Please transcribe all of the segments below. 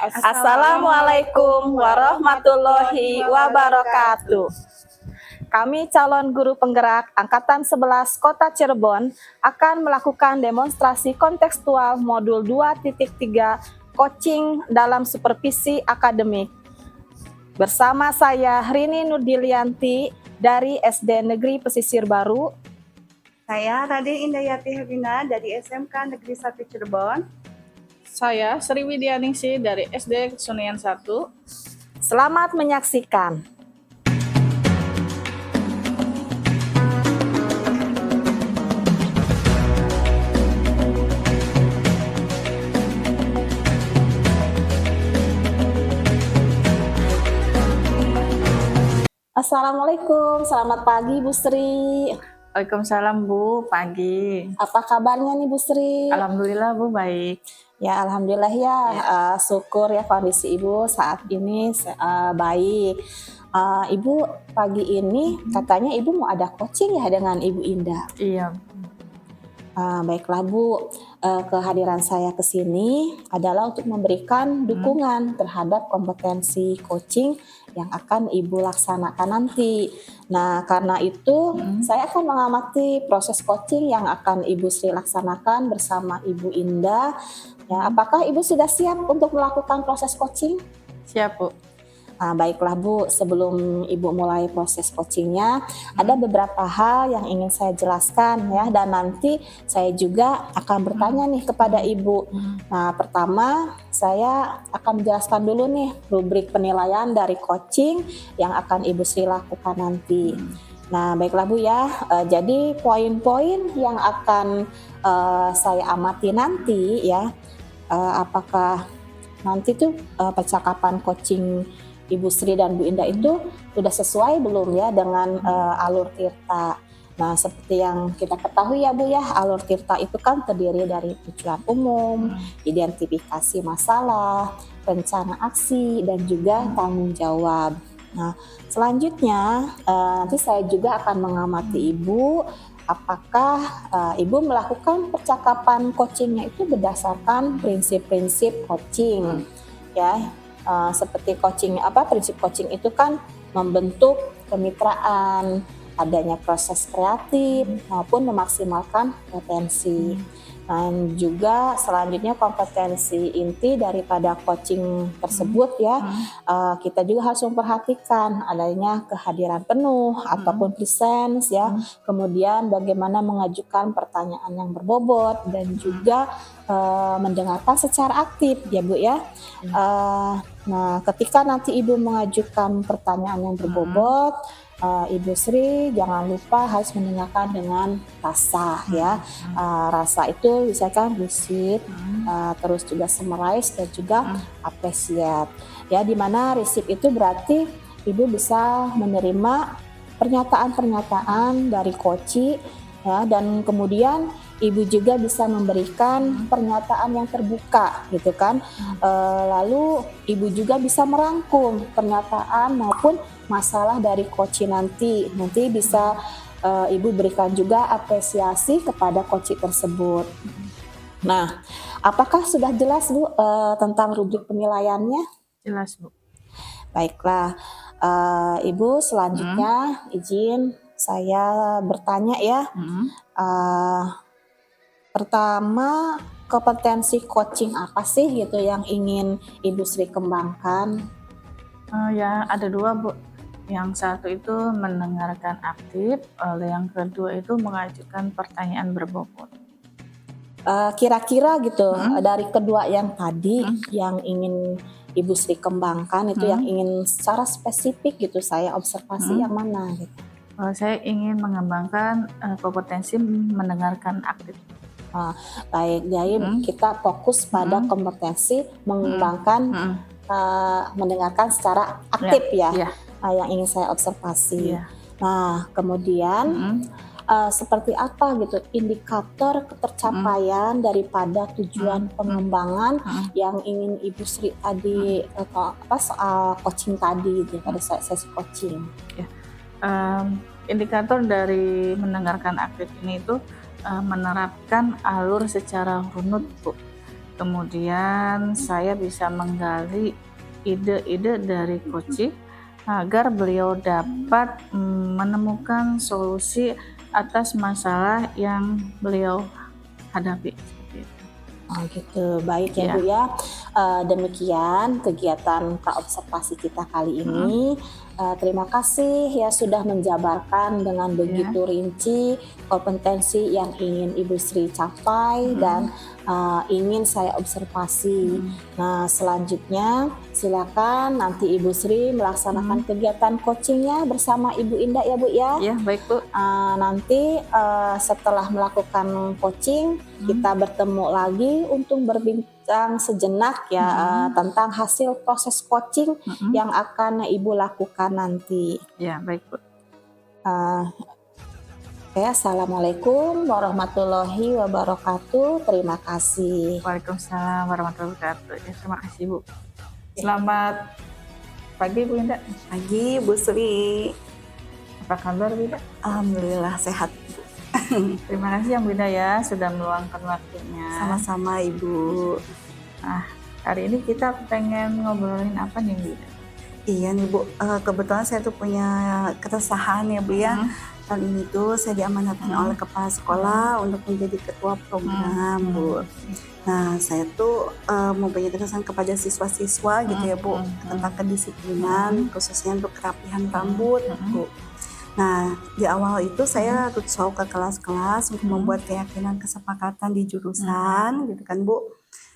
Assalamualaikum warahmatullahi wabarakatuh. Kami calon guru penggerak Angkatan 11 Kota Cirebon akan melakukan demonstrasi kontekstual modul 2.3 coaching dalam supervisi akademik. Bersama saya Rini Nurdilianti dari SD Negeri Pesisir Baru. Saya Raden Indayati Helina dari SMK Negeri 1 Cirebon. Saya Sri Widyaningsih dari SD Kesunian 1. Selamat menyaksikan. Assalamualaikum, selamat pagi Bu Sri. Waalaikumsalam Bu, pagi. Apa kabarnya nih Bu Sri? Alhamdulillah Bu, baik. Ya alhamdulillah ya, syukur ya kondisi Ibu saat ini baik. Ibu pagi ini katanya Ibu mau ada coaching ya dengan Ibu Indah. Iya. Baiklah Bu, kehadiran saya ke sini adalah untuk memberikan dukungan terhadap kompetensi coaching yang akan Ibu laksanakan nanti. Nah, karena itu saya akan mengamati proses coaching yang akan Ibu Sri laksanakan bersama Ibu Indah. Ya, apakah Ibu sudah siap untuk melakukan proses coaching? Siap Bu. Baiklah Bu, sebelum Ibu mulai proses coachingnya, ada beberapa hal yang ingin saya jelaskan ya, dan nanti saya juga akan bertanya nih kepada Ibu. Nah, pertama saya akan menjelaskan dulu nih rubrik penilaian dari coaching yang akan Ibu Sri lakukan nanti. Nah, baiklah Bu ya, jadi poin-poin yang akan saya amati nanti ya, apakah nanti tuh percakapan coaching Ibu Sri dan Bu Indah itu sudah sesuai belum ya dengan alur tirta. Nah, seperti yang kita ketahui ya Bu ya, alur tirta itu kan terdiri dari tujuan umum, identifikasi masalah, rencana aksi, dan juga tanggung jawab. Nah, selanjutnya nanti saya juga akan mengamati Ibu apakah Ibu melakukan percakapan coachingnya itu berdasarkan prinsip-prinsip coaching ya. Seperti prinsip coaching itu kan membentuk kemitraan, adanya proses kreatif maupun memaksimalkan potensi. Dan juga selanjutnya kompetensi inti daripada coaching tersebut ya, kita juga harus memperhatikan adanya kehadiran penuh ataupun presence ya, kemudian bagaimana mengajukan pertanyaan yang berbobot dan juga mendengarkan secara aktif ya Bu ya. Nah, ketika nanti Ibu mengajukan pertanyaan yang berbobot, Ibu Sri jangan lupa harus mendengarkan dengan rasa ya. Rasa itu misalkan receive, terus juga summarize dan juga appreciate. Ya, di mana receive itu berarti Ibu bisa menerima pernyataan-pernyataan dari coach ya, dan kemudian Ibu juga bisa memberikan pernyataan yang terbuka gitu kan. Lalu Ibu juga bisa merangkum pernyataan maupun masalah dari coach nanti bisa Ibu berikan juga apresiasi kepada coach tersebut. Nah, apakah sudah jelas Bu tentang rubrik penilaiannya? Jelas Bu. Baiklah, Ibu selanjutnya izin saya bertanya ya. Pertama, kompetensi coaching apa sih gitu yang ingin Ibu Sri kembangkan? Ya ada dua Bu. Yang satu itu mendengarkan aktif, yang kedua itu mengajukan pertanyaan berbobot. Kira-kira gitu dari kedua yang tadi yang ingin Ibu Sri kembangkan itu yang ingin secara spesifik gitu saya observasi yang mana gitu? Saya ingin mengembangkan kompetensi mendengarkan aktif. Baik, jadi kita fokus pada kompetensi mengembangkan mendengarkan secara aktif ya. Yang ingin saya observasi. Nah, kemudian seperti apa gitu indikator ketercapaian daripada tujuan pengembangan yang ingin Ibu Sri tadi soal coaching tadi gitu, pada sesi coaching. Indikator dari mendengarkan aktif ini itu menerapkan alur secara runut Bu. Kemudian saya bisa menggali ide-ide dari coaching agar beliau dapat menemukan solusi atas masalah yang beliau hadapi. Seperti itu. Oh gitu, baik ya Ya. Bu ya. Demikian kegiatan praobservasi kita kali ini. Terima kasih ya sudah menjabarkan dengan begitu rinci kompetensi yang ingin Ibu Sri capai dan ingin saya observasi. Nah selanjutnya silakan nanti Ibu Sri melaksanakan kegiatan coachingnya bersama Ibu Indah ya Bu ya. Ya, baik Bu. Nanti setelah melakukan coaching kita bertemu lagi untuk berbincang sejenak ya tentang hasil proses coaching yang akan Ibu lakukan nanti. Ya, baik Bu. Assalamualaikum warahmatullahi wabarakatuh. Terima kasih. Waalaikumsalam warahmatullahi wabarakatuh. Ya, terima kasih Bu. Selamat pagi Bu Indah. Pagi Bu Sri. Apa kabar Bu Indah? Alhamdulillah sehat. Terima kasih yang Bu Indah ya sudah meluangkan waktunya. Sama-sama Ibu. Nah, hari ini kita pengen ngobrolin apa nih Bu Indah? Iya nih Bu, kebetulan saya tuh punya keresahan ya Bu ya. Tahun ini tuh saya diamanatkan oleh kepala sekolah untuk menjadi ketua program Bu. Nah saya tuh mempunyai keresahan kepada siswa-siswa gitu ya Bu, tentang kedisiplinan khususnya untuk kerapihan rambut Bu. Nah di awal itu saya roadshow ke kelas-kelas untuk membuat keyakinan kesepakatan di jurusan gitu kan Bu.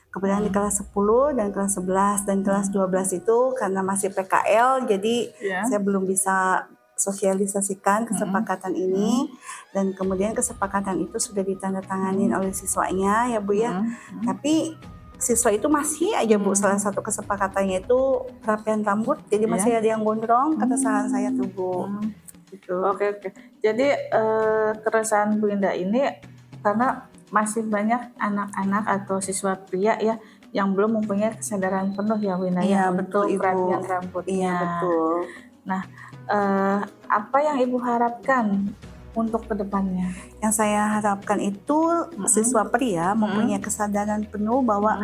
Kemudian di kelas 10 dan kelas 11 dan kelas 12 itu karena masih PKL jadi saya belum bisa sosialisasikan kesepakatan ini dan kemudian kesepakatan itu sudah ditandatangani oleh siswanya ya Bu ya. Tapi siswa itu masih aja Bu, salah satu kesepakatannya itu perapian rambut jadi masih ada yang gondrong, keresahan saya tuh Bu. Gitu. Oke. Jadi keresahan Bu Indah ini karena masih banyak anak-anak atau siswa pria ya yang belum mempunyai kesadaran penuh ya Bu Indah Iya, ya betul, untuk Ibu. perapian rambutnya. Iya betul. Nah, apa yang Ibu harapkan untuk kedepannya? Yang saya harapkan itu siswa pria mempunyai kesadaran penuh bahwa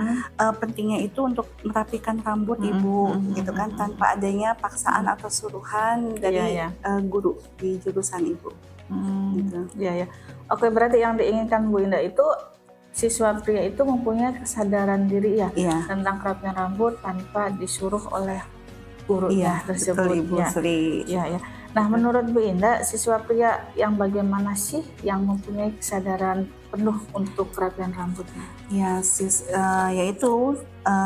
pentingnya itu untuk merapikan rambut Ibu gitu kan tanpa adanya paksaan atau suruhan dari guru di jurusan Ibu. Gitu. Iya ya. Oke, berarti yang diinginkan Bu Indah itu siswa pria itu mempunyai kesadaran diri ya tentang kerapian rambut tanpa disuruh oleh gurunya tersebut. Betul Ibu Sri. Iya. Nah, menurut Bu Indah, siswa pria yang bagaimana sih yang mempunyai kesadaran penuh untuk kerapian rambutnya? Ya, yaitu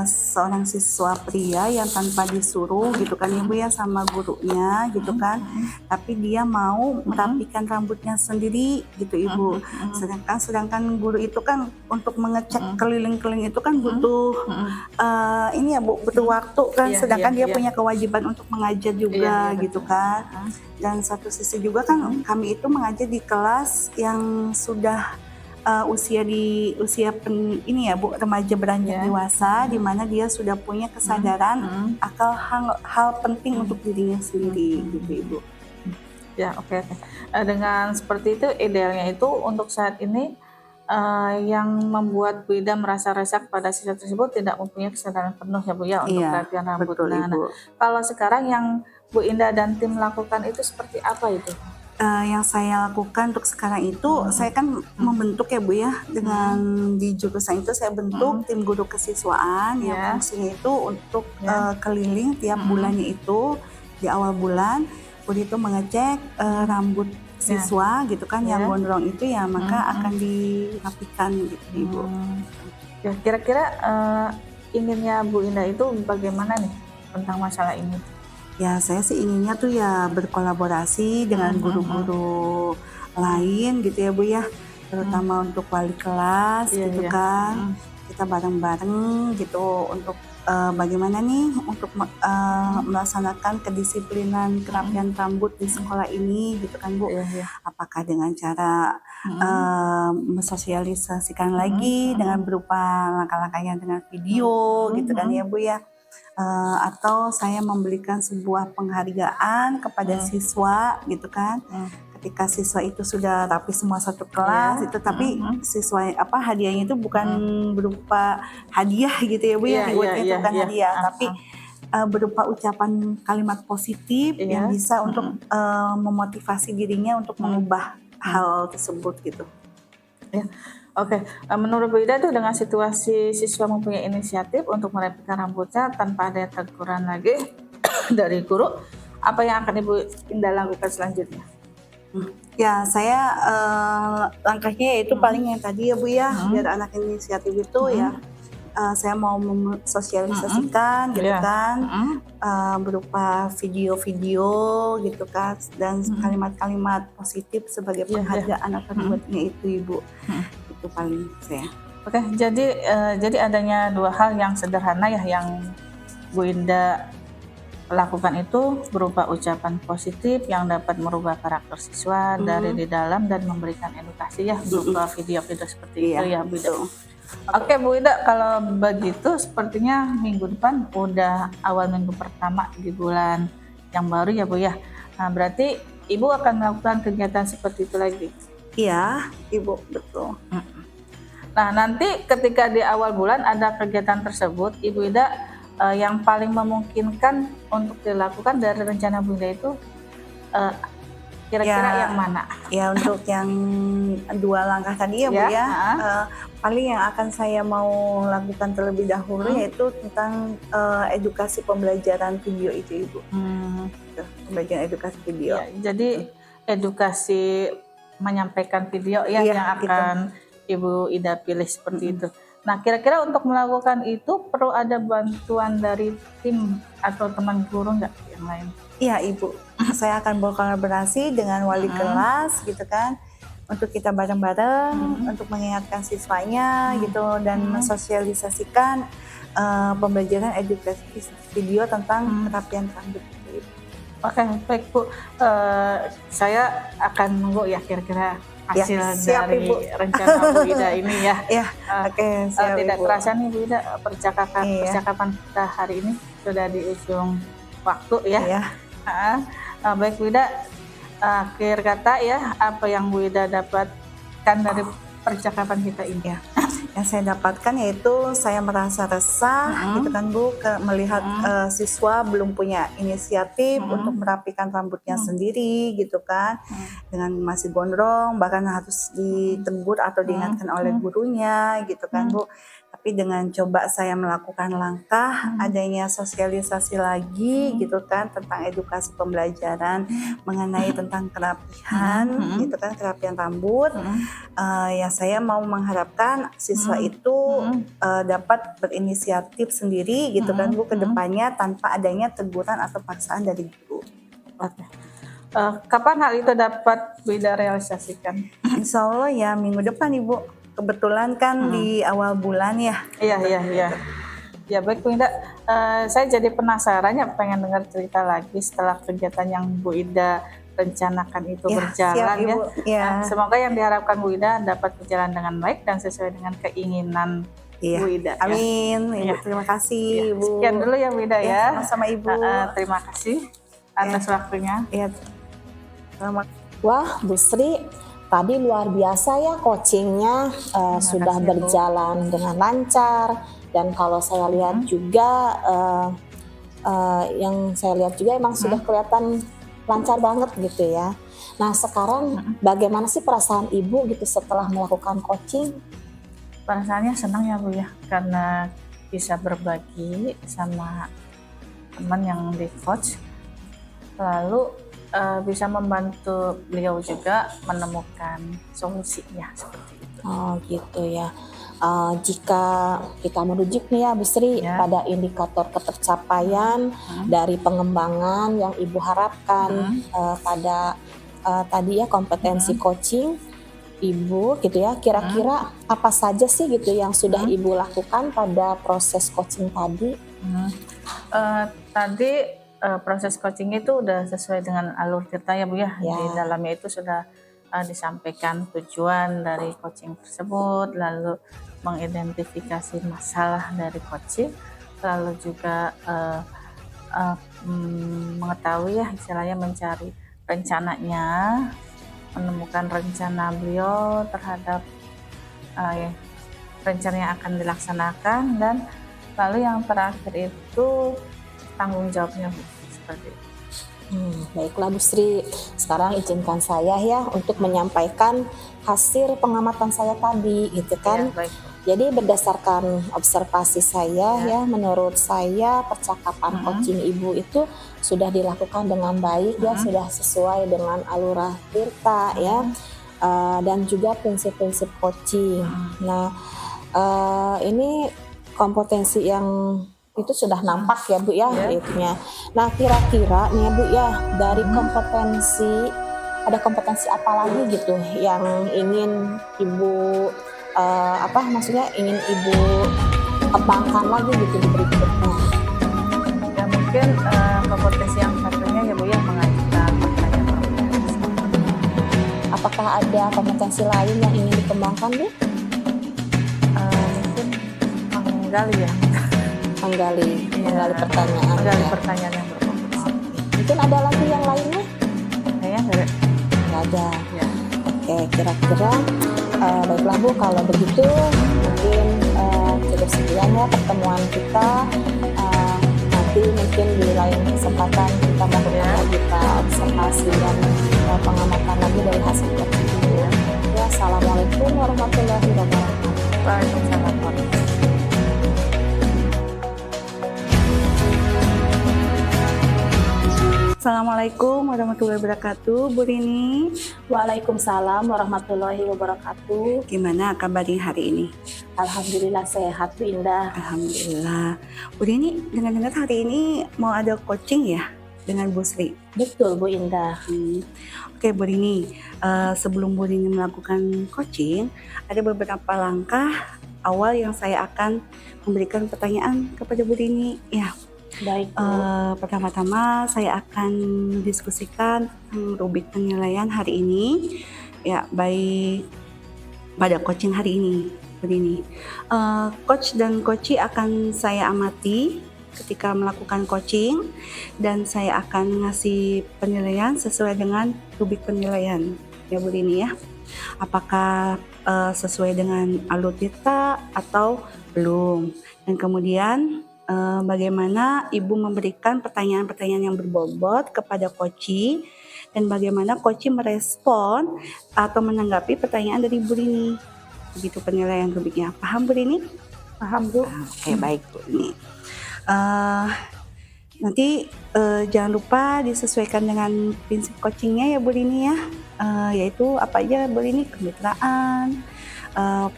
seorang siswa pria yang tanpa disuruh gitu kan Ibu ya sama gurunya gitu kan, tapi dia mau merapikan rambutnya sendiri gitu Ibu. Sedangkan guru itu kan untuk mengecek keliling-keliling itu kan butuh ini ya Bu, butuh waktu kan, sedangkan dia punya kewajiban untuk mengajar juga gitu kan. Dan satu sisi juga kan kami itu mengajar di kelas yang sudah usia ini ya Bu, remaja beranjak dewasa di mana dia sudah punya kesadaran akan hal penting untuk dirinya sendiri gitu Ibu. Ya, oke. Dengan seperti itu idealnya itu untuk saat ini yang membuat Bu Indah merasa resah kepada siswa tersebut tidak mempunyai kesadaran penuh ya Bu ya untuk kerapian rambut. Betul, Ibu. Kalau sekarang yang Bu Indah dan tim lakukan itu seperti apa itu? Yang saya lakukan untuk sekarang itu saya kan membentuk ya Bu ya, dengan di jurusan itu saya bentuk tim guru kesiswaan yang fungsinya itu untuk keliling tiap bulannya itu di awal bulan guru itu mengecek rambut siswa gitu kan yang gondrong itu ya maka akan dirapikan gitu Ibu. Ya, kira-kira inginnya Bu Indah itu bagaimana nih tentang masalah ini? Ya saya sih inginnya tuh ya berkolaborasi dengan guru-guru lain gitu ya Bu ya, terutama untuk wali kelas gitu kan, kita bareng-bareng gitu untuk bagaimana nih untuk melaksanakan kedisiplinan kerapian rambut di sekolah ini gitu kan Bu. Apakah dengan cara mensosialisasikan lagi dengan berupa langkah-langkahnya dengan video gitu kan ya Bu ya. Atau saya memberikan sebuah penghargaan kepada siswa gitu kan ketika siswa itu sudah rapi semua satu kelas itu, tapi siswa hadiahnya itu bukan berupa hadiah gitu ya Bu ya, rewardnya itu bukan hadiah, tapi berupa ucapan kalimat positif yang bisa untuk memotivasi dirinya untuk mengubah hal tersebut gitu. Ya, oke. Menurut Bu Ida tuh dengan situasi siswa mempunyai inisiatif untuk merapikan rambutnya tanpa ada teguran lagi dari guru, apa yang akan Ibu Indah lakukan selanjutnya? Ya, saya langkahnya yaitu paling yang tadi ya Bu ya, biar anak inisiatif itu ya saya mau mensosialisasikan gitu kan, berupa video-video gitu kan, dan kalimat-kalimat positif sebagai penghargaan atau rewardnya itu Ibu. Itu paling saya. Oke, jadi adanya dua hal yang sederhana ya yang Bu Indah lakukan itu berupa ucapan positif yang dapat merubah karakter siswa dari di dalam dan memberikan edukasi ya berupa video-video seperti itu ya Bu Ida. Oke Bu Ida, kalau begitu sepertinya minggu depan udah awal minggu pertama di bulan yang baru ya Bu ya. Nah berarti Ibu akan melakukan kegiatan seperti itu lagi? Iya Ibu, betul. Nah nanti ketika di awal bulan ada kegiatan tersebut, Ibu Ida yang paling memungkinkan untuk dilakukan dari rencana Bu Ida itu kira-kira yang mana? Ya untuk yang dua langkah tadi ya Bu ya, paling yang akan saya mau lakukan terlebih dahulu yaitu tentang edukasi pembelajaran video itu Ibu. Pembelajaran edukasi video. Ya, jadi edukasi menyampaikan video ya yang akan Ibu Ida pilih seperti itu. Nah kira-kira untuk melakukan itu perlu ada bantuan dari tim atau teman guru nggak yang lain? Iya Ibu, saya akan berkolaborasi dengan wali kelas gitu kan, untuk kita bareng-bareng untuk mengingatkan siswanya gitu dan mensosialisasikan pembelajaran edukasi video tentang kerapian rambut. Oke, baik Bu, saya akan nunggu ya kira-kira hasil dari Ibu. rencana Bu Ida ini ya. Oke, siap tidak Ibu. terasa nih Bu Ida percakapan kita hari ini sudah di ujung waktu ya. Baik Bu Ida, akhir kata ya, apa yang Bu Ida dapatkan dari percakapan kita ini? Yang saya dapatkan yaitu saya merasa resah gitu kan Bu, melihat siswa belum punya inisiatif untuk merapikan rambutnya sendiri gitu kan, dengan masih gondrong, bahkan harus ditegur atau diingatkan oleh gurunya gitu kan Bu. Tapi dengan coba saya melakukan langkah adanya sosialisasi lagi gitu kan tentang edukasi pembelajaran mengenai tentang kerapihan gitu kan, kerapian rambut, ya saya mau mengharapkan siswa itu dapat berinisiatif sendiri gitu kan Bu ke depannya tanpa adanya teguran atau paksaan dari guru. Kapan hal itu dapat Bu Ida realisasikan? Insya Allah ya minggu depan Ibu. Kebetulan kan di awal bulan ya. Iya. Ya baik Bu Ida, saya jadi penasaran ya, pengen dengar cerita lagi setelah kegiatan yang Bu Ida rencanakan itu berjalan ya. Semoga yang diharapkan Bu Ida dapat berjalan dengan baik dan sesuai dengan keinginan Bu Ida. Amin. Ibu, terima kasih Bu. Sekian dulu ya Bu Ida ya. Sama-sama Ibu. Terima kasih atas waktunya. Wah Bu Sri, tadi luar biasa ya coachingnya, sudah berjalan dengan lancar, dan kalau saya lihat juga yang saya lihat juga emang sudah kelihatan lancar banget gitu ya. Nah sekarang bagaimana sih perasaan Ibu gitu setelah melakukan coaching? Perasaannya senang ya Bu ya, karena bisa berbagi sama teman yang di coach, lalu bisa membantu beliau juga menemukan solusinya seperti itu. Oh gitu ya. Jika kita merujuk nih ya Bu Sri pada indikator ketercapaian dari pengembangan yang Ibu harapkan pada tadi ya kompetensi coaching Ibu gitu ya, kira-kira apa saja sih gitu yang sudah Ibu lakukan pada proses coaching tadi? Tadi proses coaching itu udah sesuai dengan alur cerita ya Bu ya. Di dalamnya itu sudah disampaikan tujuan dari coaching tersebut, lalu mengidentifikasi masalah dari coaching, lalu juga mengetahui ya istilahnya mencari rencananya menemukan rencana beliau terhadap rencana yang akan dilaksanakan, dan lalu yang terakhir itu tanggung jawabnya Bu, seperti itu. Baiklah Bu Sri, sekarang izinkan saya ya untuk menyampaikan hasil pengamatan saya tadi gitu kan. Ya, baik Bu. Jadi berdasarkan observasi saya ya, menurut saya percakapan coaching Ibu itu sudah dilakukan dengan baik ya, sudah sesuai dengan alura tirta ya, dan juga prinsip-prinsip coaching. Nah, ini kompetensi yang itu sudah nampak ya Bu ya, itunya. Nah, kira-kira nih ya Bu ya, dari kompetensi, ada kompetensi apa lagi gitu yang ingin Ibu maksudnya ingin Ibu kembangkan lagi gitu di berikutnya? Ya mungkin kompetensi yang satunya ya Bu ya, mengajukan pertanyaan berkompetensi. Apakah ada kompetensi lain yang ingin dikembangkan Bu? Mungkin menggali ya, Menggali pertanyaan. menggali Ya. pertanyaan yang berkompetensi. Mungkin ada lagi yang lainnya? Kayaknya Nggak ada. ya. Oke, kira-kira baiklah Bu, kalau begitu mungkin cukup sekian ya pertemuan kita. Nanti mungkin di lain kesempatan kita melakukan kita observasi dan pengamatan lagi dari hasil coaching itu. Ya, assalamualaikum warahmatullahi wabarakatuh. Waalaikumsalam warahmatullahi wabarakatuh. Assalamualaikum warahmatullahi wabarakatuh, Bu Rini. Waalaikumsalam warahmatullahi wabarakatuh. Gimana kabarnya hari ini? Alhamdulillah sehat Bu Indah. Alhamdulillah. Bu Rini, dengar-dengar hari ini mau ada coaching ya dengan Bu Sri? Betul Bu Indah. Oke Bu Rini, sebelum Bu Rini melakukan coaching, ada beberapa langkah awal yang saya akan memberikan pertanyaan kepada Bu Rini. Ya, Baik Bu. pertama-tama saya akan diskusikan rubrik penilaian hari ini, ya baik pada coaching hari ini. Bu Rini, coach dan coachee akan saya amati ketika melakukan coaching, dan saya akan ngasih penilaian sesuai dengan rubrik penilaian ya Bu Rini ya. Apakah sesuai dengan alur tirta atau belum, dan kemudian bagaimana Ibu memberikan pertanyaan-pertanyaan yang berbobot kepada coachee, dan bagaimana coachee merespon atau menanggapi pertanyaan dari Bu Rini. Begitu penilaian rubriknya. Paham Bu Rini? Paham Bu. Oke, baik Bu Rini. Nanti jangan lupa disesuaikan dengan prinsip coachingnya ya Bu Rini ya, yaitu apa aja Bu Rini? Kemitraan,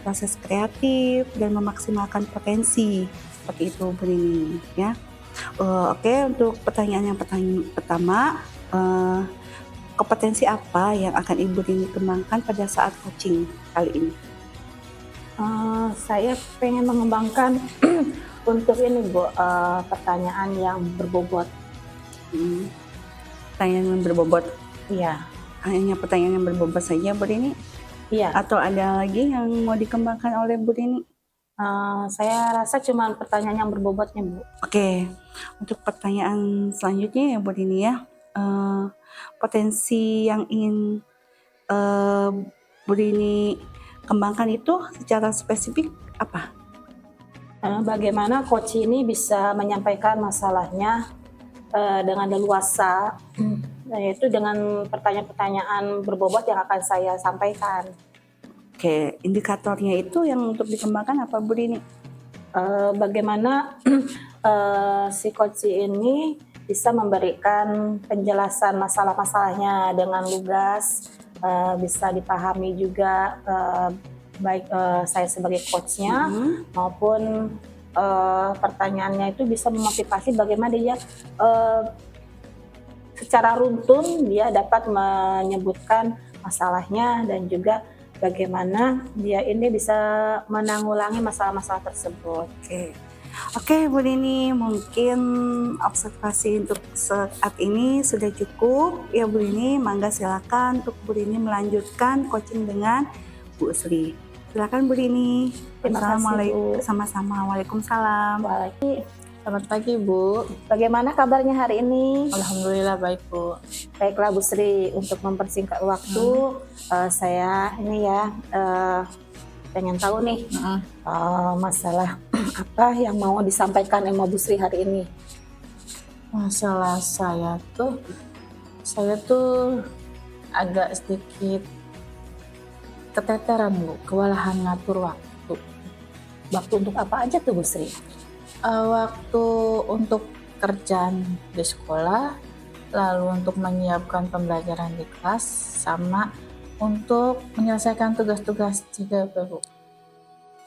proses kreatif, dan memaksimalkan potensi, seperti itu Bu Rini ya. Oke, untuk pertanyaan yang pertama, kompetensi apa yang akan Ibu Rini kembangkan pada saat coaching kali ini? Saya pengen mengembangkan untuk ini Bu, pertanyaan yang berbobot. Pertanyaan yang berbobot. Iya. Hanya pertanyaan yang berbobot saja Bu Rini? Iya. Atau ada lagi yang mau dikembangkan oleh Bu Rini? Saya rasa cuma pertanyaan yang berbobotnya Bu. Oke, untuk pertanyaan selanjutnya ya Bu Rini ya, potensi yang ingin Bu Rini kembangkan itu secara spesifik apa? Bagaimana coach ini bisa menyampaikan masalahnya dengan leluasa, yaitu dengan pertanyaan-pertanyaan berbobot yang akan saya sampaikan. Oke, indikatornya itu yang untuk dikembangkan apa Bu Rini? Bagaimana si coach ini bisa memberikan penjelasan masalah-masalahnya dengan lugas, bisa dipahami juga baik saya sebagai coachnya maupun pertanyaannya itu bisa memotivasi bagaimana dia secara runtun dia dapat menyebutkan masalahnya, dan juga bagaimana dia ini bisa menanggulangi masalah-masalah tersebut. Oke Bu Rini, mungkin observasi untuk saat ini sudah cukup ya Bu Rini. Mangga silakan untuk Bu Rini melanjutkan coaching dengan Bu Sri. Silakan Bu Rini. Terima kasih Bu. Sama-sama. Waalaikumsalam. Selamat pagi Bu. Bagaimana kabarnya hari ini? Alhamdulillah baik Bu. Baiklah Bu Sri, untuk mempersingkat waktu, saya ini ya pengen tahu nih masalah apa yang mau disampaikan sama Bu Sri hari ini. Masalah saya tuh agak sedikit keteteran Bu, kewalahan ngatur waktu. Waktu untuk apa aja tuh Bu Sri? Waktu untuk kerjaan di sekolah, lalu untuk menyiapkan pembelajaran di kelas, sama untuk menyelesaikan tugas-tugas juga Bu.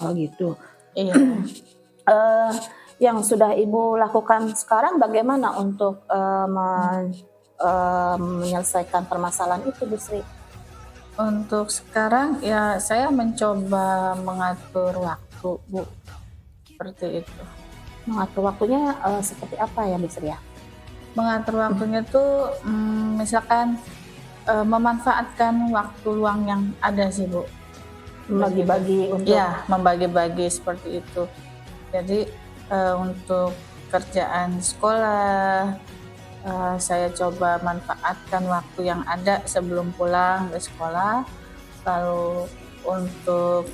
Oh gitu. Iya. Eh, yang sudah Ibu lakukan sekarang bagaimana untuk menyelesaikan permasalahan itu Bu Sri? Untuk sekarang ya saya mencoba mengatur waktu Bu, seperti itu. Mengatur waktunya seperti apa ya Bu Sri ya? Mengatur waktunya tuh misalkan memanfaatkan waktu luang yang ada sih Bu. Membagi-bagi untuk Ya, membagi-bagi seperti itu. Jadi untuk kerjaan sekolah saya coba manfaatkan waktu yang ada sebelum pulang ke sekolah. Lalu untuk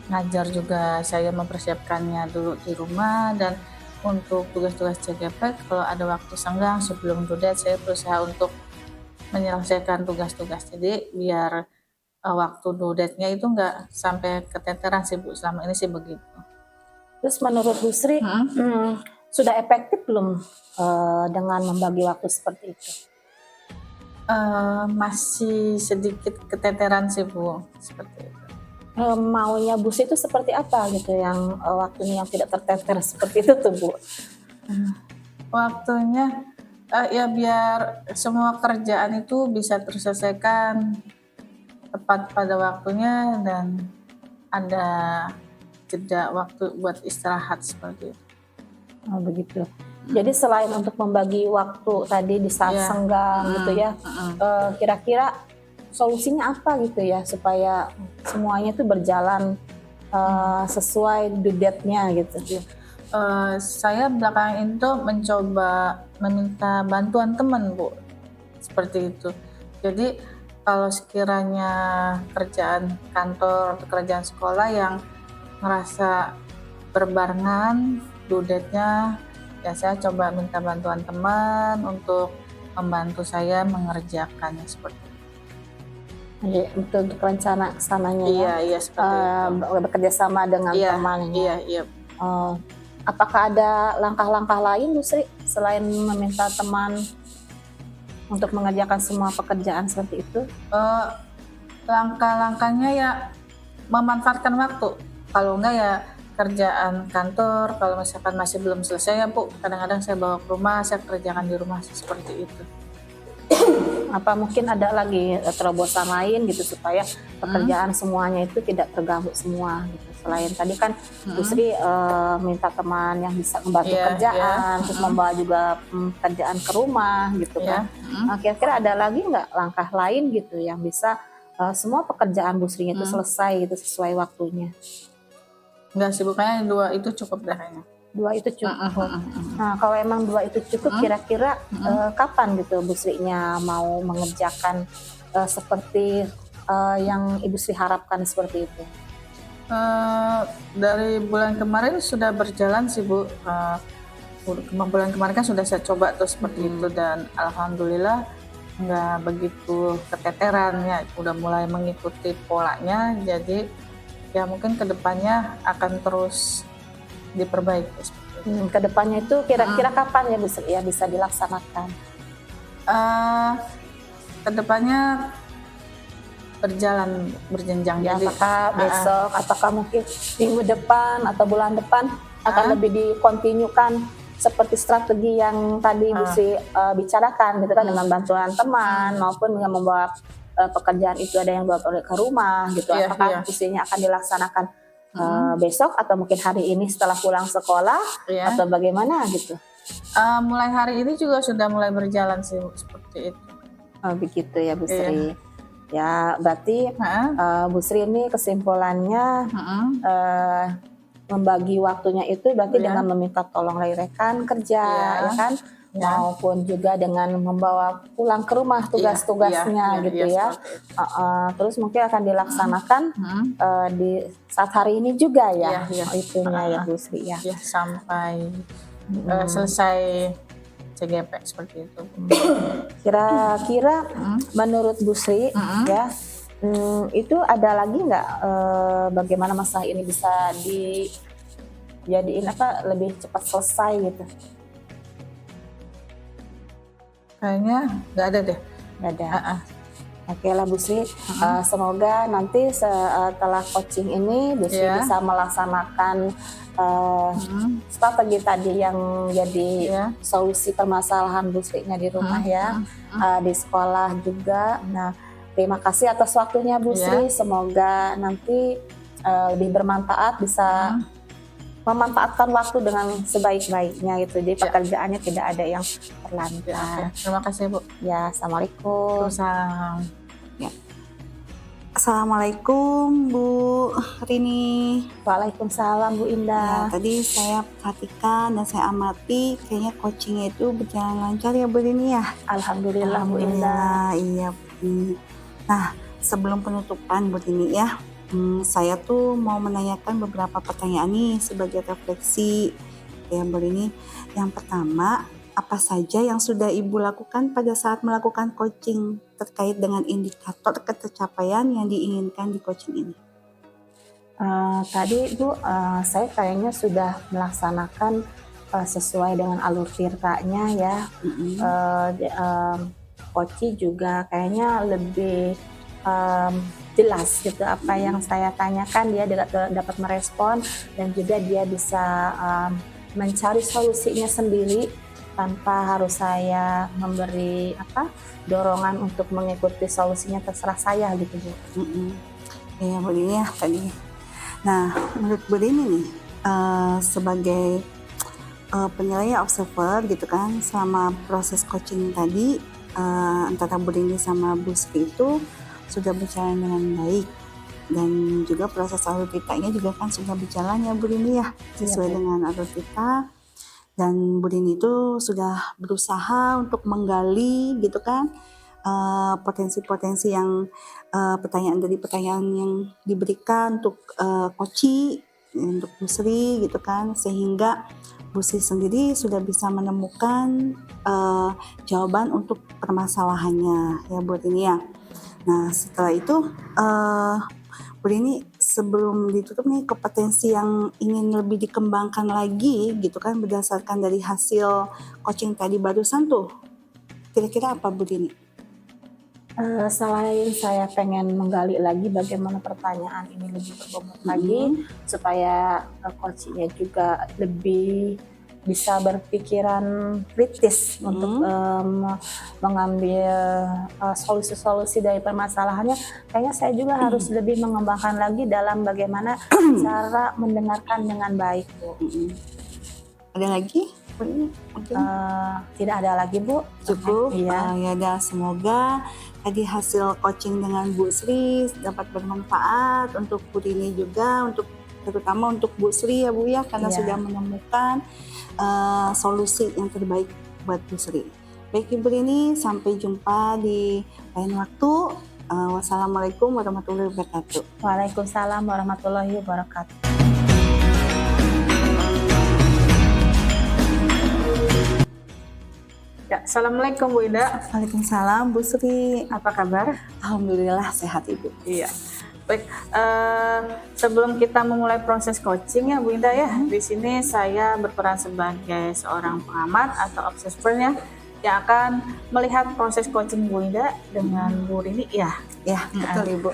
ngajar juga saya mempersiapkannya dulu di rumah, dan untuk tugas-tugas CGP kalau ada waktu senggang sebelum due date saya berusaha untuk menyelesaikan tugas-tugas. Jadi biar waktu due date-nya itu nggak sampai keteteran sih Bu, selama ini sih begitu. Terus menurut Bu Sri, sudah efektif belum dengan membagi waktu seperti itu? Masih sedikit keteteran sih Bu, seperti itu. Maunya Bu Sri itu seperti apa gitu yang waktunya yang tidak terteter seperti itu tuh Bu? Waktunya ya biar semua kerjaan itu bisa terselesaikan tepat pada waktunya dan ada jeda waktu buat istirahat seperti itu. Oh begitu. Jadi selain untuk membagi waktu tadi di saat Iya. senggang gitu ya, kira-kira solusinya apa gitu ya supaya semuanya itu berjalan sesuai due date-nya gitu? Saya belakangan itu mencoba meminta bantuan teman Bu, seperti itu. Jadi kalau sekiranya kerjaan kantor atau kerjaan sekolah yang ngerasa berbarengan due date-nya, ya saya coba minta bantuan teman untuk membantu saya mengerjakannya seperti itu. Jadi untuk rencana kesananya ya, Iya seperti itu. bekerja sama dengan Iya, temannya. iya. Apakah ada langkah-langkah lain Bu Sri selain meminta teman untuk mengerjakan semua pekerjaan seperti itu? Langkah-langkahnya ya memanfaatkan waktu. Kalau enggak ya kerjaan kantor, kalau misalkan masih belum selesai ya Bu, kadang-kadang saya bawa ke rumah, saya kerjakan di rumah seperti itu. Apa mungkin ada lagi terobosan lain gitu supaya pekerjaan semuanya itu tidak terganggu semua gitu. Selain tadi kan Bu Sri minta teman yang bisa membantu kerjaan, terus membawa juga pekerjaan ke rumah gitu kan. Kira-kira ada lagi nggak langkah lain gitu yang bisa semua pekerjaan Bu Sri itu selesai gitu sesuai waktunya? Enggak sih, bukannya 2 itu cukup dah kayaknya. 2 itu cukup. Nah, kalau emang 2 itu cukup, kira-kira kapan gitu Bu Sri-nya mau mengerjakan seperti yang Ibu Sri harapkan seperti itu? Dari bulan kemarin sudah berjalan sih Bu. Bulan kemarin kan sudah saya coba tuh seperti itu, dan alhamdulillah nggak begitu keteteran ya, udah mulai mengikuti polanya. Jadi ya mungkin kedepannya akan terus diperbaiki. Kedepannya itu kira-kira kapan ya Bu Sri ya bisa dilaksanakan? Kedepannya berjenjang. Ya, Jadi apakah besok, apakah mungkin minggu depan atau bulan depan akan lebih dikontinyukan seperti strategi yang tadi Bu Sri bicarakan gitu kan, dengan bantuan teman maupun dengan membawa pekerjaan itu ada yang bawa ke rumah gitu. Apakah Bu Sri-nya akan dilaksanakan besok atau mungkin hari ini setelah pulang sekolah atau bagaimana gitu? Mulai hari ini juga sudah mulai berjalan sih seperti itu. Begitu ya Bu Sri. Ya berarti Bu Sri ini kesimpulannya membagi waktunya itu berarti Ya. dengan meminta tolong dari rekan kerja, Ya. ya kan, Ya. maupun juga dengan membawa pulang ke rumah tugas-tugasnya gitu ya. seperti itu. Terus mungkin akan dilaksanakan Hmm. di saat hari ini juga ya, Iya. itunya ya Bu Sri ya. Ya, sampai Mm. selesai CGP seperti itu. Kira-kira menurut Bu Sri ya, itu ada lagi nggak bagaimana masalah ini bisa dijadiin lebih cepat selesai gitu? Kayaknya nggak ada deh. Nggak ada. Ah. Oke lah Bu Sri, semoga nanti setelah coaching ini Bu Sri Ya. bisa melaksanakan strategi tadi yang jadi Ya. solusi permasalahan Bu Sri-nya di rumah ya, di sekolah juga. Nah, terima kasih atas waktunya Bu Ya. Sri, semoga nanti lebih bermanfaat, bisa memanfaatkan waktu dengan sebaik-baiknya gitu. Jadi pekerjaannya tidak ada yang terlantar. Terima kasih Bu. Ya, Assalamualaikum. Waalaikumsalam. Assalamualaikum Bu Rini. Waalaikumsalam Bu Ya, Indah. tadi saya perhatikan dan saya amati kayaknya coachingnya itu berjalan lancar ya Bu Rini ya. Alhamdulillah Bu Indah. Iya Bu Rini. Nah, sebelum penutupan Bu Rini ya, saya tuh mau menanyakan beberapa pertanyaan nih sebagai refleksi ya Bu Rini. Yang pertama, apa saja yang sudah Ibu lakukan pada saat melakukan coaching terkait dengan indikator pencapaian yang diinginkan di coaching ini? Tadi Bu, saya kayaknya sudah melaksanakan sesuai dengan alur tirtanya ya. Coach juga kayaknya lebih jelas gitu apa yang saya tanyakan, dia dapat merespon dan juga dia bisa mencari solusinya sendiri tanpa harus saya memberi dorongan untuk mengikuti solusinya, terserah saya gitu Bu. Ya Bu Rini ya tadi. Nah, menurut Bu Rini nih sebagai penilai observer gitu kan, selama proses coaching tadi antara Bu Rini sama Bu Sri itu sudah berjalan dengan baik, dan juga proses alur kitanya juga kan sudah berjalan ya Bu Rini ya, sesuai dengan alur kita, dan Bu Rini itu sudah berusaha untuk menggali gitu kan potensi-potensi yang pertanyaan yang diberikan untuk coaching untuk Bu Sri gitu kan, sehingga Bu Sri sendiri sudah bisa menemukan jawaban untuk permasalahannya ya Bu Rini ya. Nah, setelah itu Bu Rini sebelum ditutup nih, kompetensi yang ingin lebih dikembangkan lagi gitu kan berdasarkan dari hasil coaching tadi barusan tuh, kira-kira apa Bu Rini? Selain saya pengen menggali lagi bagaimana pertanyaan ini lebih berbobot lagi supaya coachingnya juga lebih bisa berpikiran kritis untuk mengambil solusi-solusi dari permasalahannya, kayaknya saya juga harus lebih mengembangkan lagi dalam bagaimana cara mendengarkan dengan baik Bu. Ada lagi Bu Rini? Tidak ada lagi Bu. Cukup. Iya. Ya udah, semoga tadi hasil coaching dengan Bu Sri dapat bermanfaat untuk Bu Rini juga, terutama untuk Bu Sri ya Bu ya, karena Iya. sudah menemukan solusi yang terbaik buat Bu Sri. Baik Ibu Rini, sampai jumpa di lain waktu. Wassalamualaikum warahmatullahi wabarakatuh. Waalaikumsalam warahmatullahi wabarakatuh. Ya, Assalamualaikum Bu Indah. Waalaikumsalam Bu Sri. Apa kabar? Alhamdulillah sehat Ibu. Iya. Baik, sebelum kita memulai proses coaching ya Bu Indah ya, di sini saya berperan sebagai seorang pengamat atau observer ya, yang akan melihat proses coaching Bu Indah dengan Bu Rini ya. Ya, betul Ibu.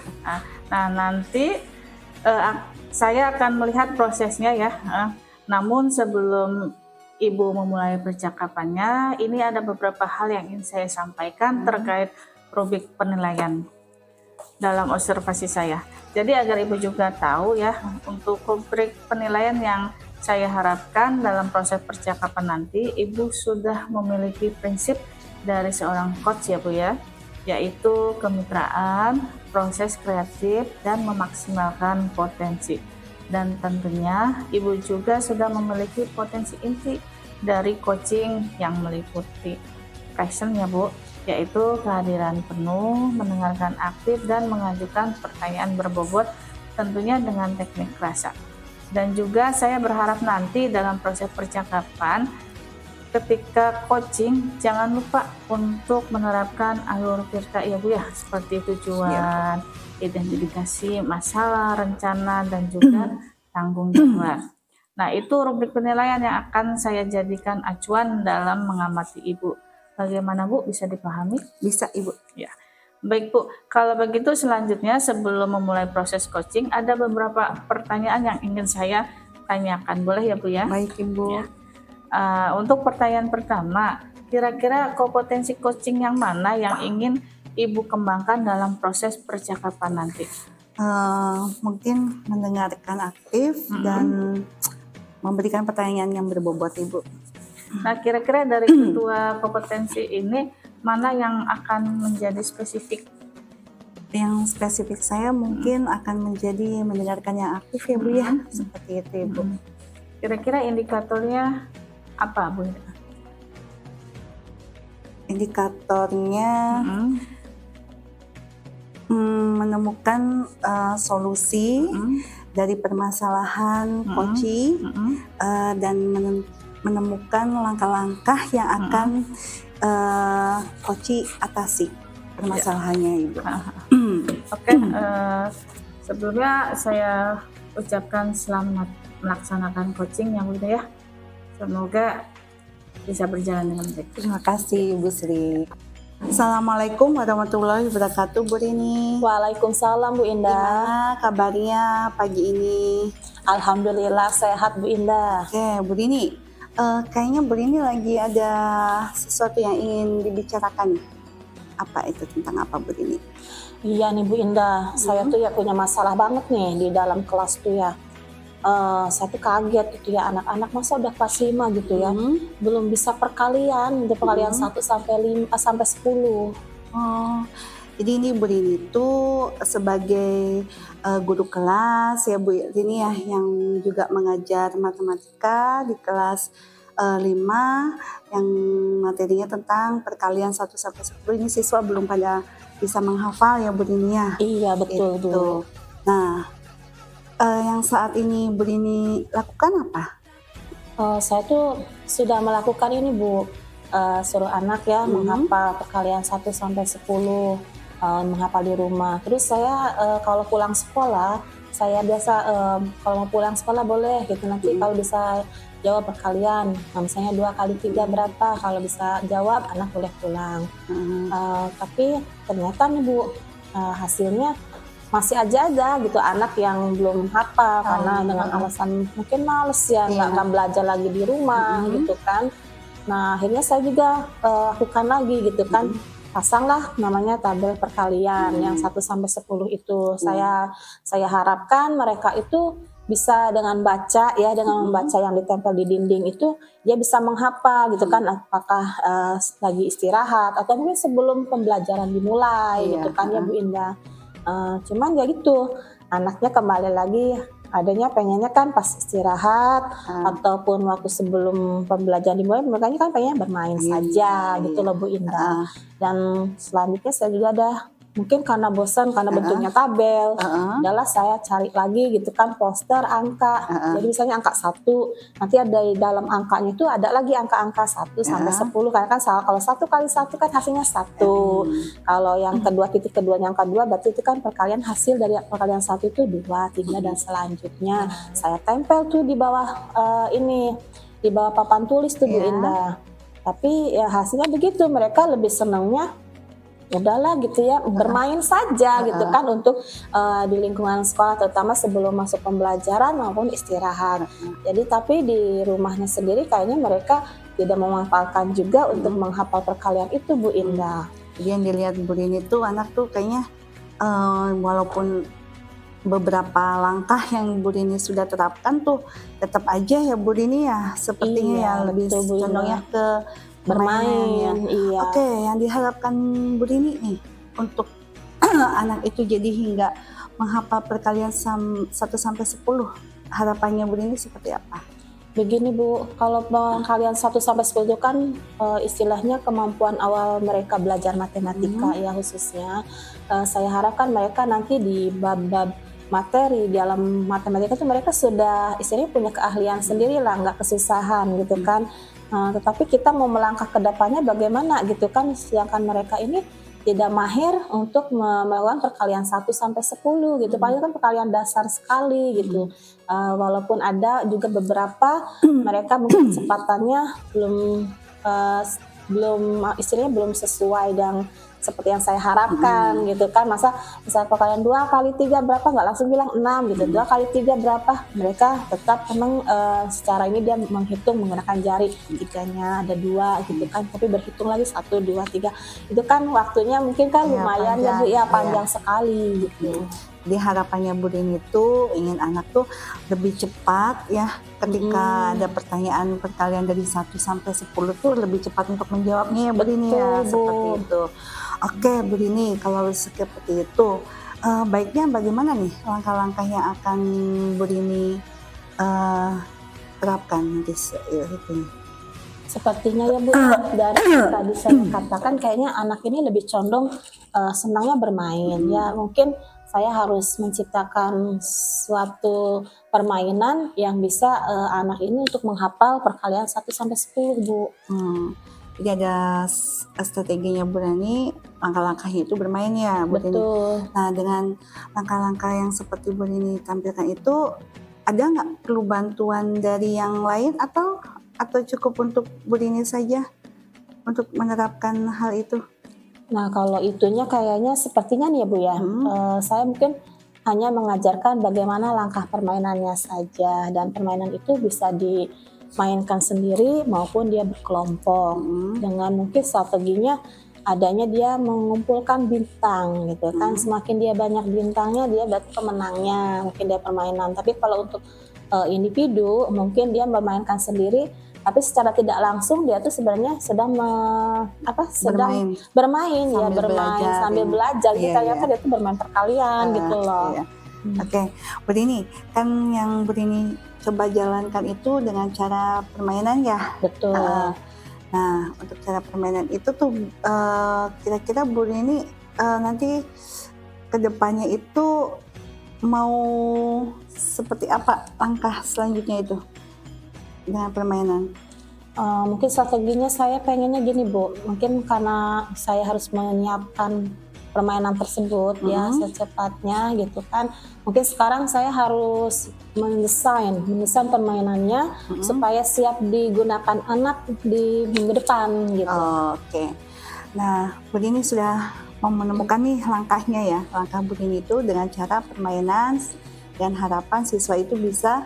Nah, nanti saya akan melihat prosesnya ya. Namun sebelum Ibu memulai percakapannya, ini ada beberapa hal yang ingin saya sampaikan terkait rubrik penilaian dalam observasi saya. Jadi agar Ibu juga tahu ya, untuk rubrik penilaian yang saya harapkan dalam proses percakapan nanti, Ibu sudah memiliki prinsip dari seorang coach ya Bu ya, yaitu kemitraan, proses kreatif, dan memaksimalkan potensi. Dan tentunya Ibu juga sudah memiliki potensi inti dari coaching yang meliputi passion ya Bu, yaitu kehadiran penuh, mendengarkan aktif, dan mengajukan pertanyaan berbobot tentunya dengan teknik rasa. Dan juga saya berharap nanti dalam proses percakapan ketika coaching jangan lupa untuk menerapkan alur Tirta ya Bu ya, seperti tujuan, identifikasi masalah, rencana, dan juga tanggung jawab. Nah, itu rubrik penilaian yang akan saya jadikan acuan dalam mengamati Ibu. Bagaimana Bu, bisa dipahami? Bisa Ibu. Ya. Baik Bu, kalau begitu selanjutnya sebelum memulai proses coaching ada beberapa pertanyaan yang ingin saya tanyakan. Boleh ya Bu ya? Baik Ibu. Ya. Untuk pertanyaan pertama, kira-kira kompetensi coaching yang mana yang ingin Ibu kembangkan dalam proses percakapan nanti? Mungkin mendengarkan aktif dan memberikan pertanyaan yang berbobot Ibu. Nah, kira-kira dari kedua kompetensi ini mana yang akan menjadi spesifik? Yang spesifik saya mungkin akan menjadi mendengarkan yang aktif ya Bu ya, seperti itu Ibu. Kira-kira indikatornya apa Bu? Indikatornya menemukan solusi dari permasalahan coaching dan menemukan langkah-langkah yang akan coaching atasi permasalahannya Ibu. Oke, sebelumnya saya ucapkan selamat melaksanakan coaching yang Bu ya. Semoga bisa berjalan dengan baik. Terima kasih Ibu Sri. Assalamualaikum warahmatullahi wabarakatuh Bu Rini. Waalaikumsalam Bu Indah. Gimana kabarnya pagi ini? Alhamdulillah sehat Bu Indah. Oke Bu Rini, kayaknya Bu Rini lagi ada sesuatu yang ingin dibicarakan nih. Apa itu, tentang apa Bu Rini? Iya nih Bu Indah, saya tuh ya punya masalah banget nih di dalam kelas tuh ya. Saya tuh kaget gitu ya, anak-anak masa udah kelas 5 gitu ya, belum bisa perkalian, udah perkalian 1 sampai 10. Oh, jadi ini Bu Rini itu sebagai guru kelas ya Bu Rini ya, yang juga mengajar matematika di kelas 5 yang materinya tentang perkalian 1 sampai 10. Ini siswa belum pada bisa menghafal ya Bu Rini ya. Iya betul Itu. Bu. Nah, yang saat ini Bu Rini lakukan apa? Saya tuh sudah melakukan ini Bu, suruh anak ya menghafal perkalian 1 sampai 10, menghafal di rumah. Terus saya kalau pulang sekolah, saya biasa kalau mau pulang sekolah boleh gitu, nanti kalau bisa jawab perkalian, nah, misalnya 2 kali 3 berapa, kalau bisa jawab anak boleh pulang. Tapi ternyata nih Bu, hasilnya masih aja gitu anak yang belum hafal karena dengan alasan mungkin males ya, nggak akan belajar lagi di rumah gitu kan. Nah akhirnya saya juga lakukan lagi gitu kan, pasanglah namanya tabel perkalian yang 1 sampai 10 itu. Saya harapkan mereka itu bisa dengan baca ya, dengan membaca yang ditempel di dinding itu dia bisa menghafal gitu kan, apakah lagi istirahat atau mungkin sebelum pembelajaran dimulai gitu kan ya Bu Indah. Cuman ya gitu, anaknya kembali lagi adanya pengennya kan pas istirahat ataupun waktu sebelum pembelajaran dimulai, mereka kan pengennya bermain saja gitu loh Bu Indah. Dan selanjutnya saya juga ada mungkin karena bosan karena bentuknya tabel, adalah saya cari lagi gitu kan poster angka. Jadi misalnya angka 1, nanti ada di dalam angkanya itu ada lagi angka-angka 1 sampai 10, karena kan kalau 1 kali 1 kan hasilnya 1. Kalau yang kedua titik keduanya angka 2, berarti itu kan perkalian hasil dari perkalian 1 itu 2, 3 dan selanjutnya. Saya tempel tuh di bawah di bawah papan tulis tuh Bu Indah. Tapi ya hasilnya begitu, mereka lebih senangnya udahlah gitu ya, bermain saja gitu kan untuk di lingkungan sekolah, terutama sebelum masuk pembelajaran maupun istirahat. Jadi tapi di rumahnya sendiri kayaknya mereka tidak memanfaatkan juga untuk menghafal perkalian itu Bu Indah. Jadi yang dilihat Bu Rini tuh anak tuh kayaknya walaupun beberapa langkah yang Bu Rini sudah terapkan tuh tetap aja ya Bu Rini ya, sepertinya ya lebih condongnya ke bermain. Iya. Oke, yang diharapkan Bu Rini nih untuk anak itu jadi hingga menghafal perkalian 1 sampai 10 harapannya Bu Rini seperti apa? Begini Bu, kalau kalian 1 sampai 10 itu kan istilahnya kemampuan awal mereka belajar matematika ya khususnya. Saya harapkan mereka nanti di bab-bab materi di dalam matematika itu mereka sudah istilahnya punya keahlian sendiri lah, nggak kesusahan gitu kan. Tetapi kita mau melangkah ke depannya bagaimana gitu kan, sedangkan mereka ini tidak mahir untuk melakukan perkalian 1 sampai 10 gitu. Paling kan perkalian dasar sekali gitu. Walaupun ada juga beberapa mereka mungkin kecepatannya istilahnya belum sesuai dan seperti yang saya harapkan gitu kan. Masa misal perkalian 2 kali 3 berapa, nggak langsung bilang 6 gitu. 2 kali 3 berapa, mereka tetap memang secara ini dia menghitung menggunakan jari, tiganya ada 2 gitu kan, tapi berhitung lagi 1, 2, 3 itu kan waktunya mungkin kan Ya, lumayan ya Bu ya, panjang sekali gitu. Jadi harapannya Bu Rini itu ingin anak tuh lebih cepat ya, ketika ada pertanyaan perkalian dari 1 sampai 10 tuh lebih cepat untuk menjawabnya ya Bu Rini ya, Betul, Bu. seperti itu. Oke Bu Rini, kalau seperti itu baiknya bagaimana nih langkah-langkah yang akan Bu Rini terapkan nanti itu? Sepertinya ya Bu, dari tadi saya katakan kayaknya anak ini lebih condong senangnya bermain. Ya mungkin saya harus menciptakan suatu permainan yang bisa anak ini untuk menghafal perkalian 1 sampai 10 Bu. Jadi ada strateginya Bu Rini, langkah-langkahnya itu bermain ya Bu Rini. Betul. Nah dengan langkah-langkah yang seperti Bu Rini tampilkan itu, ada nggak perlu bantuan dari yang lain atau cukup untuk Bu Rini saja untuk menerapkan hal itu? Nah kalau itunya kayaknya sepertinya nih ya Bu ya, saya mungkin hanya mengajarkan bagaimana langkah permainannya saja, dan permainan itu bisa dimainkan sendiri maupun dia berkelompok. Dengan mungkin strateginya adanya dia mengumpulkan bintang gitu kan, semakin dia banyak bintangnya dia berarti pemenangnya, mungkin dia permainan. Tapi kalau untuk individu mungkin dia memainkan sendiri, tapi secara tidak langsung dia tuh sebenarnya sedang bermain ya, Sambil belajar, sambil belajar gitu, iya, ternyata dia tuh bermain perkalian gitu loh. Iya. Oke, Bu Rini, kan yang Bu Rini coba jalankan itu dengan cara permainan ya. Betul. Nah, untuk cara permainan itu tuh kira-kira Bu Rini nanti kedepannya itu mau seperti apa langkah selanjutnya itu dengan permainan? Mungkin strateginya saya pengennya gini Bu, mungkin karena saya harus menyiapkan permainan tersebut ya secepatnya gitu kan. Mungkin sekarang saya harus mendesain permainannya supaya siap digunakan anak di minggu depan gitu. Oke. Nah, Bu Rini sudah menemukan nih langkahnya ya. Langkah Bu Rini itu dengan cara permainan dan harapan siswa itu bisa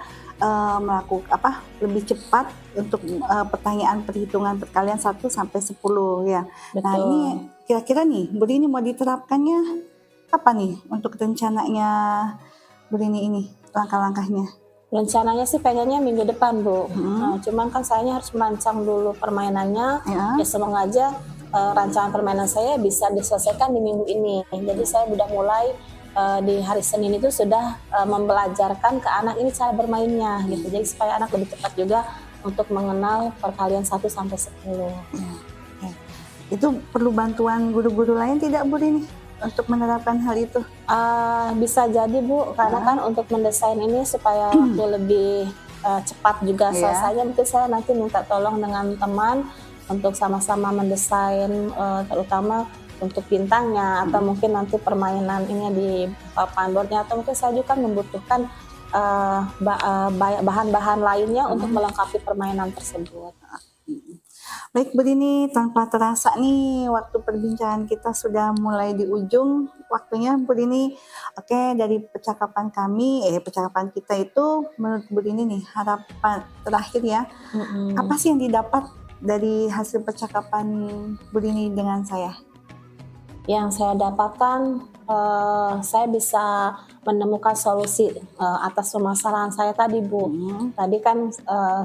melakukan lebih cepat untuk pertanyaan perhitungan perkalian 1 sampai 10 ya. Betul. Nah, ini kira-kira nih Bu Rini mau diterapkannya apa nih untuk rencananya Bu Rini ini, langkah-langkahnya? Rencananya sih pengennya minggu depan Bu. Cuman kan saya harus merancang dulu permainannya. Ya semoga aja rancangan permainan saya bisa diselesaikan di minggu ini. Jadi saya sudah mulai di hari Senin itu sudah membelajarkan ke anak ini cara bermainnya gitu. Jadi supaya anak lebih cepat juga untuk mengenal perkalian 1 sampai 10. Itu perlu bantuan guru-guru lain tidak Bu Rini untuk menerapkan hal itu? Bisa jadi Bu, karena kan untuk mendesain ini supaya waktu lebih cepat juga selesainya, mungkin saya nanti minta tolong dengan teman untuk sama-sama mendesain terutama untuk bintangnya, atau mungkin nanti permainan ini di papan boardnya, atau mungkin saya juga membutuhkan bahan-bahan lainnya untuk melengkapi permainan tersebut. Baik Bu Rini, tanpa terasa nih waktu perbincangan kita sudah mulai di ujung waktunya Bu Rini. Oke, dari percakapan kita itu menurut Bu Rini nih harapan terakhir ya, apa sih yang didapat dari hasil percakapan Bu Rini dengan saya? Yang saya dapatkan, saya bisa menemukan solusi atas permasalahan saya tadi Bu. Tadi kan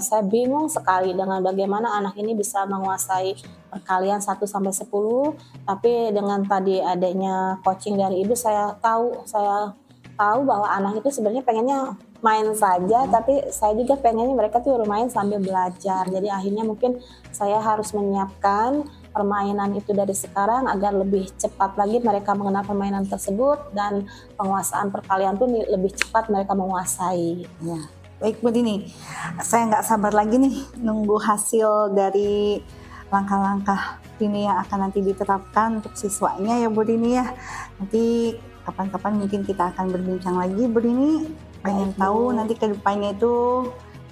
saya bingung sekali dengan bagaimana anak ini bisa menguasai perkalian 1 sampai 10, tapi dengan tadi adanya coaching dari ibu saya tahu bahwa anak itu sebenarnya pengennya main saja, tapi saya juga pengennya mereka tuh bermain sambil belajar. Jadi akhirnya mungkin saya harus menyiapkan permainan itu dari sekarang agar lebih cepat lagi mereka mengenal permainan tersebut dan penguasaan perkalian pun lebih cepat mereka menguasai. Ya. Baik Bu Dini, saya nggak sabar lagi nih nunggu hasil dari langkah-langkah ini yang akan nanti diterapkan untuk siswanya ya Bu Dini ya. Nanti kapan-kapan mungkin kita akan berbincang lagi Bu Dini. Pengen Baik, tahu Bu. nanti ke depannya itu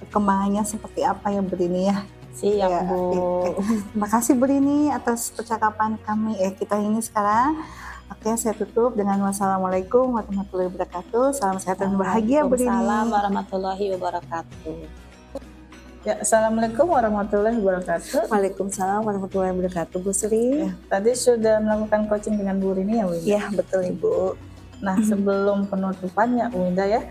perkembangannya seperti apa ya Bu Dini ya. Siap, Ya, Bu. Terima kasih Bu Dini atas percakapan kami kita ini sekarang. Oke, saya tutup dengan wassalamualaikum warahmatullahi wabarakatuh. Salam sehat dan bahagia Bu Dini. Waalaikumsalam warahmatullahi wabarakatuh. Ya, Assalamualaikum warahmatullahi wabarakatuh. Waalaikumsalam warahmatullahi wabarakatuh Bu Sri. Ya, tadi sudah melakukan coaching dengan Bu Rini ya Bu Indah? Ya, betul Ibu. Nah, sebelum penutupannya Bu Indah ya,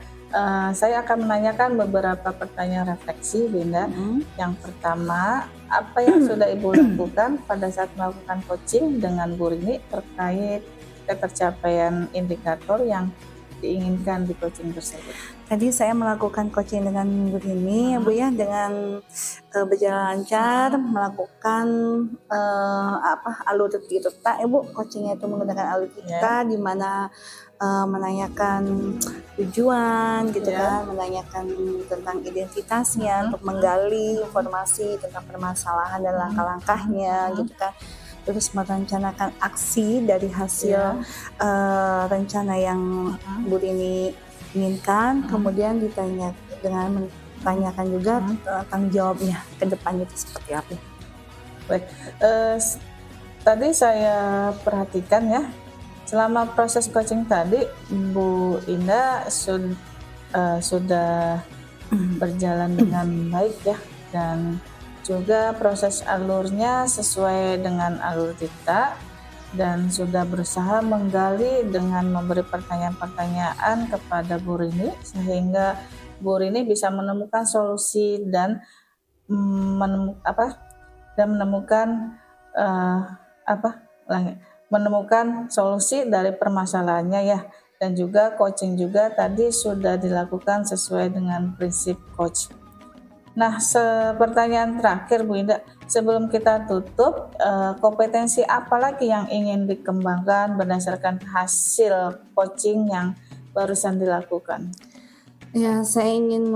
saya akan menanyakan beberapa pertanyaan refleksi Bu Indah. Yang pertama, apa yang sudah Ibu lakukan pada saat melakukan coaching dengan Bu Rini terkait ketercapaian indikator yang diinginkan di coaching tersebut? Tadi saya melakukan coaching dengan Bu Rini ya Bu ya, dengan berjalan lancar, melakukan alur kita ya Bu. Coachingnya itu menggunakan alur kita di mana menanyakan tujuan gitu kan, menanyakan tentang identitasnya untuk menggali informasi tentang permasalahan dan langkah-langkahnya gitu kan. Terus merencanakan aksi dari hasil rencana yang Bu Rini inginkan, kemudian ditanya dengan menanyakan juga tanggung jawabnya ke depannya itu seperti apa. Baik, tadi saya perhatikan ya, selama proses coaching tadi Bu Indah sudah berjalan dengan baik ya, dan juga proses alurnya sesuai dengan alur kita, dan sudah berusaha menggali dengan memberi pertanyaan-pertanyaan kepada Bu Rini sehingga Bu Rini bisa menemukan solusi dan menemukan solusi dari permasalahannya ya. Dan juga coaching juga tadi sudah dilakukan sesuai dengan prinsip coach. Nah, pertanyaan terakhir Bu Indah, sebelum kita tutup, kompetensi apa lagi yang ingin dikembangkan berdasarkan hasil coaching yang barusan dilakukan? Ya, saya ingin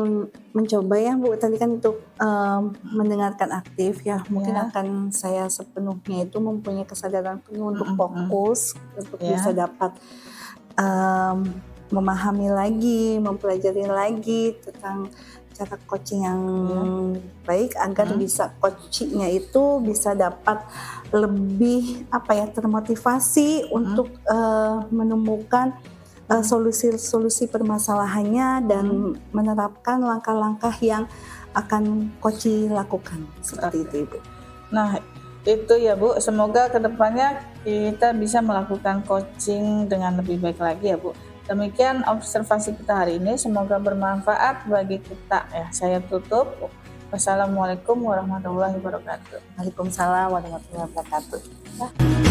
mencoba ya Bu, tadi kan untuk mendengarkan aktif ya, mungkin akan saya sepenuhnya itu mempunyai kesadaran penuh untuk fokus, untuk bisa dapat memahami lagi, mempelajari lagi tentang cara coaching yang baik agar bisa coachingnya itu bisa dapat lebih termotivasi untuk menemukan solusi-solusi permasalahannya dan menerapkan langkah-langkah yang akan coaching lakukan seperti itu Ibu. Nah, itu ya Bu, semoga kedepannya kita bisa melakukan coaching dengan lebih baik lagi ya Bu. Demikian observasi kita hari ini, semoga bermanfaat bagi kita ya. Saya tutup. Wassalamualaikum warahmatullahi wabarakatuh. Waalaikumsalam warahmatullahi wabarakatuh.